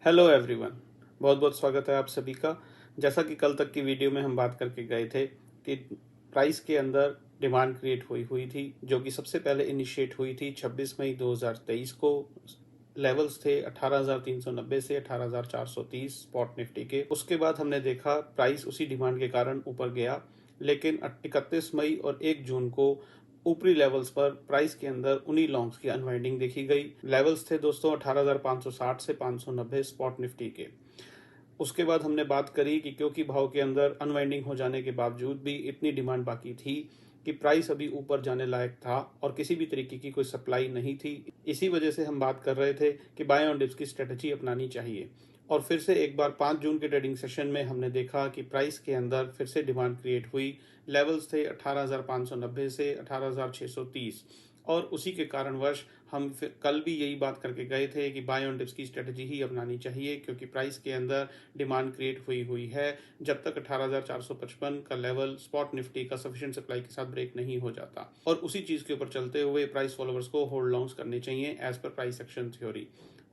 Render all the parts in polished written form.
Hello everyone, बहुत बहुत स्वागत है आप सभी का। जैसा कि कल तक की वीडियो में हम बात करके गए थे कि प्राइस के अंदर डिमांड क्रिएट हुई थी, जो कि सबसे पहले इनिशिएट हुई थी 26 मई 2023 को। लेवल्स थे 18,390 से 18,430 स्पॉट निफ्टी के। उसके बाद हमने देखा प्राइस उसी डिमांड के कारण ऊपर गया, लेकिन 31 मई और 1 जून को ऊपरी लेवल्स पर प्राइस के अंदर उन्हीं लॉन्ग्स की अनवाइंडिंग देखी गई। लेवल्स थे दोस्तों 18,560 से 590 स्पॉट निफ्टी के। उसके बाद हमने बात करी कि क्योंकि भाव के अंदर अनवाइंडिंग हो जाने के बावजूद भी इतनी डिमांड बाकी थी कि प्राइस अभी ऊपर जाने लायक था और किसी भी तरीके की कोई सप्लाई नहीं थी। इसी वजह से हम बात कर रहे थे कि बाय ऑन डिप्स की स्ट्रेटजी अपनानी चाहिए। और फिर से एक बार 5 जून के ट्रेडिंग सेशन में हमने देखा कि प्राइस के अंदर फिर से डिमांड क्रिएट हुई। लेवल्स थे 18,590 से 18,630 और उसी के कारणवश हम फिर कल भी यही बात करके गए थे कि बाय ऑन डिप्स की स्ट्रेटजी ही अपनानी चाहिए, क्योंकि प्राइस के अंदर डिमांड क्रिएट हुई है। जब तक 18,455 का लेवल स्पॉट निफ्टी का सफिशिएंट सप्लाई के साथ ब्रेक नहीं हो जाता, और उसी चीज के ऊपर चलते हुए प्राइस फॉलोवर्स को होल्ड लॉन्ग्स करने चाहिए as per price action theory.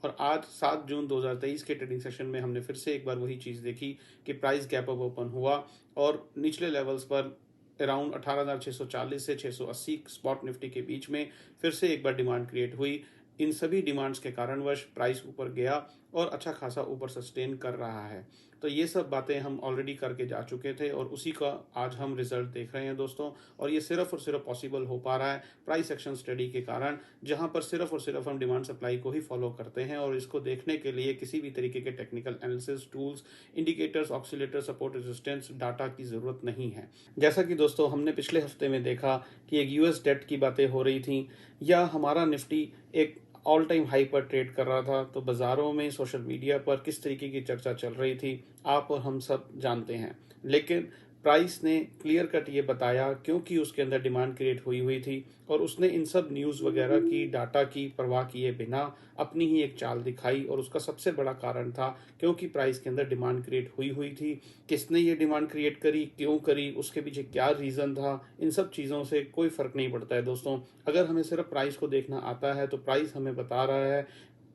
और आज 7 जून 2023 के ट्रेडिंग सेशन में हमने फिर से एक बार वही चीज देखी कि प्राइस गैप अप ओपन हुआ और निचले लेवल्स पर अराउंड 18,640 से 680 स्पॉट निफ्टी के बीच में फिर से एक बार डिमांड क्रिएट हुई। इन सभी डिमांड्स के कारणवश प्राइस ऊपर गया और अच्छा खासा ऊपर सस्टेन कर रहा है। तो ये सब बातें हम ऑलरेडी करके जा चुके थे और उसी का आज हम रिजल्ट देख रहे हैं दोस्तों। और ये सिर्फ और सिर्फ पॉसिबल हो पा रहा है प्राइस एक्शन स्टडी के कारण, जहां पर सिर्फ और सिर्फ हम डिमांड सप्लाई को ही फॉलो करते हैं और इसको देखने के लिए किसी भी तरीके के technical analysis tools, indicators, oscillator, support, resistance data की जरूरत नहीं है। जैसा कि दोस्तों हमने पिछले हफ्ते में देखा कि एक यूएस डेट की बातें हो रही थी, या हमारा निफ्टी एक ऑल टाइम हाई पर ट्रेड कर रहा था, तो बाजारों में सोशल मीडिया पर किस तरीके की चर्चा चल रही थी आप और हम सब जानते हैं। लेकिन प्राइस ने क्लियर कट ये बताया, क्योंकि उसके अंदर डिमांड क्रिएट हुई थी और उसने इन सब न्यूज़ वगैरह की, डाटा की परवाह किए बिना अपनी ही एक चाल दिखाई। और उसका सबसे बड़ा कारण था क्योंकि प्राइस के अंदर डिमांड क्रिएट हुई थी। किसने ये डिमांड क्रिएट करी, क्यों करी, उसके पीछे क्या रीज़न था, इन सब चीज़ों से कोई फ़र्क नहीं पड़ता है दोस्तों। अगर हमें सिर्फ प्राइस को देखना आता है तो प्राइस हमें बता रहा है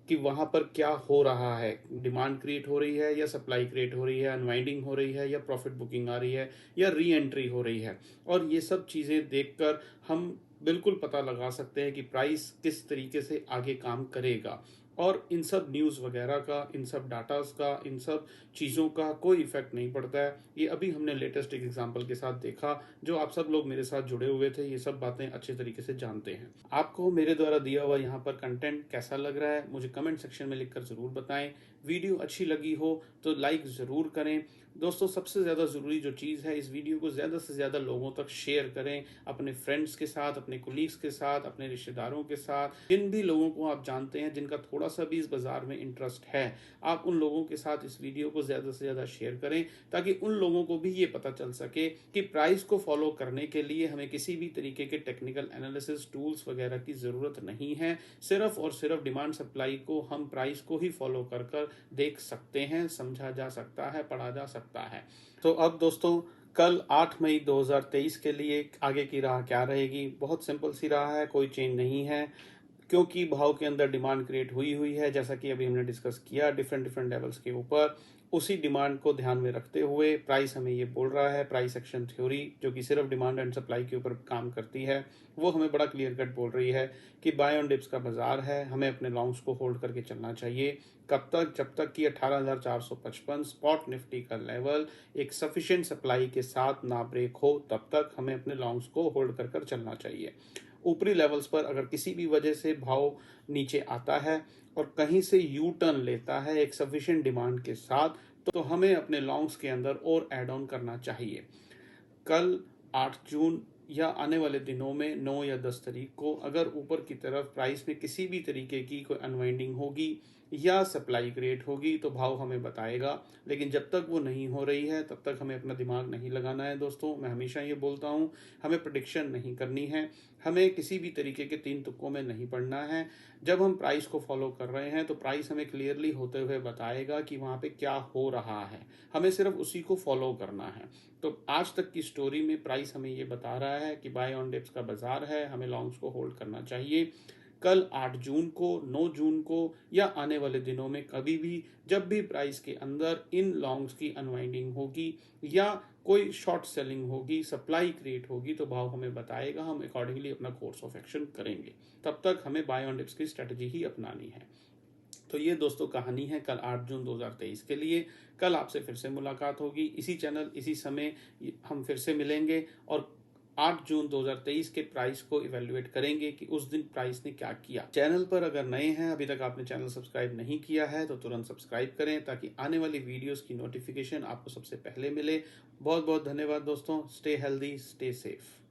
कि वहां पर क्या हो रहा है। डिमांड क्रिएट हो रही है या सप्लाई क्रिएट हो रही है, अनवाइंडिंग हो रही है या प्रॉफिट बुकिंग आ रही है या री एंट्री हो रही है। और ये सब चीज़ें देखकर हम बिल्कुल पता लगा सकते हैं कि प्राइस किस तरीके से आगे काम करेगा। और इन सब न्यूज़ वगैरह का, इन सब डाटास का, इन सब चीज़ों का कोई इफेक्ट नहीं पड़ता है। ये अभी हमने लेटेस्ट एक एग्जांपल के साथ देखा। जो आप सब लोग मेरे साथ जुड़े हुए थे ये सब बातें अच्छे तरीके से जानते हैं। आपको मेरे द्वारा दिया हुआ यहाँ पर कंटेंट कैसा लग रहा है मुझे कमेंट सेक्शन में लिखकर ज़रूर बताएं। वीडियो अच्छी लगी हो तो लाइक ज़रूर करें दोस्तों। सबसे ज़्यादा ज़रूरी जो चीज़ है, इस वीडियो को ज़्यादा से ज़्यादा लोगों तक शेयर करें, अपने फ्रेंड्स के साथ, अपने कोलीग्स के साथ, अपने रिश्तेदारों के साथ, जिन भी लोगों को आप जानते हैं जिनका थोड़ा सा भी इस बाज़ार में इंटरेस्ट है, आप उन लोगों के साथ इस वीडियो को ज़्यादा से ज़्यादा शेयर करें, ताकि उन लोगों को भी ये पता चल सके कि प्राइस को फॉलो करने के लिए हमें किसी भी तरीके के टेक्निकल एनालिसिस टूल्स वगैरह की ज़रूरत नहीं है। सिर्फ और सिर्फ डिमांड सप्लाई को हम प्राइस को ही फॉलो कर कर देख सकते हैं, समझा जा सकता है, पढ़ा जा सकता है। तो अब दोस्तों कल 8 मई 2023 के लिए आगे की राह क्या रहेगी? बहुत सिंपल सी राह है, कोई चेंज नहीं है। क्योंकि भाव के अंदर डिमांड क्रिएट हुई है, जैसा कि अभी हमने डिस्कस किया डिफरेंट डिफरेंट लेवल्स के ऊपर, उसी डिमांड को ध्यान में रखते हुए प्राइस हमें ये बोल रहा है, प्राइस एक्शन थ्योरी जो कि सिर्फ डिमांड एंड सप्लाई के ऊपर काम करती है, वो हमें बड़ा क्लियर कट बोल रही है कि बाय ऑन डिप्स का बाजार है, हमें अपने लॉन्ग्स को होल्ड करके चलना चाहिए। कब तक? जब तक कि 18,455 स्पॉट निफ्टी का लेवल एक सफिशिएंट सप्लाई के साथ ना ब्रेक हो, तब तक हमें अपने लॉन्ग्स को होल्ड कर कर चलना चाहिए। ऊपरी लेवल्स पर अगर किसी भी वजह से भाव नीचे आता है और कहीं से यू टर्न लेता है एक सफिशिएंट डिमांड के साथ, तो हमें अपने लॉन्ग्स के अंदर और ऐड ऑन करना चाहिए। कल 8 जून या आने वाले दिनों में 9 या 10 तारीख को अगर ऊपर की तरफ प्राइस में किसी भी तरीके की कोई अनवाइंडिंग होगी या सप्लाई क्रिएट होगी तो भाव हमें बताएगा। लेकिन जब तक वो नहीं हो रही है तब तक हमें अपना दिमाग नहीं लगाना है दोस्तों। मैं हमेशा ये बोलता हूँ, हमें प्रेडिक्शन नहीं करनी है, हमें किसी भी तरीके के तीन तुक्कों में नहीं पड़ना है। जब हम प्राइस को फॉलो कर रहे हैं तो प्राइस हमें क्लियरली होते हुए बताएगा कि वहाँ पे क्या हो रहा है, हमें सिर्फ उसी को फॉलो करना है। तो आज तक की स्टोरी में प्राइस हमें ये बता रहा है कि बाय ऑन डिप्स का बाजार है, हमें लॉन्ग्स को होल्ड करना चाहिए। कल 8 जून को, 9 जून को या आने वाले दिनों में कभी भी जब भी प्राइस के अंदर इन लॉन्ग्स की अनवाइंडिंग होगी या कोई शॉर्ट सेलिंग होगी, सप्लाई क्रिएट होगी, तो भाव हमें बताएगा, हम अकॉर्डिंगली अपना कोर्स ऑफ एक्शन करेंगे। तब तक हमें बाय ऑन डिप्स की स्ट्रेटजी ही अपनानी है। तो ये दोस्तों कहानी है कल 8 जून 2023 के लिए। कल आपसे फिर से मुलाकात होगी, इसी चैनल इसी समय हम फिर से मिलेंगे और 8 जून 2023 के प्राइस को इवेल्युएट करेंगे कि उस दिन प्राइस ने क्या किया। चैनल पर अगर नए हैं, अभी तक आपने चैनल सब्सक्राइब नहीं किया है तो तुरंत सब्सक्राइब करें ताकि आने वाली वीडियोस की नोटिफिकेशन आपको सबसे पहले मिले। बहुत बहुत धन्यवाद दोस्तों। Stay healthy, stay safe.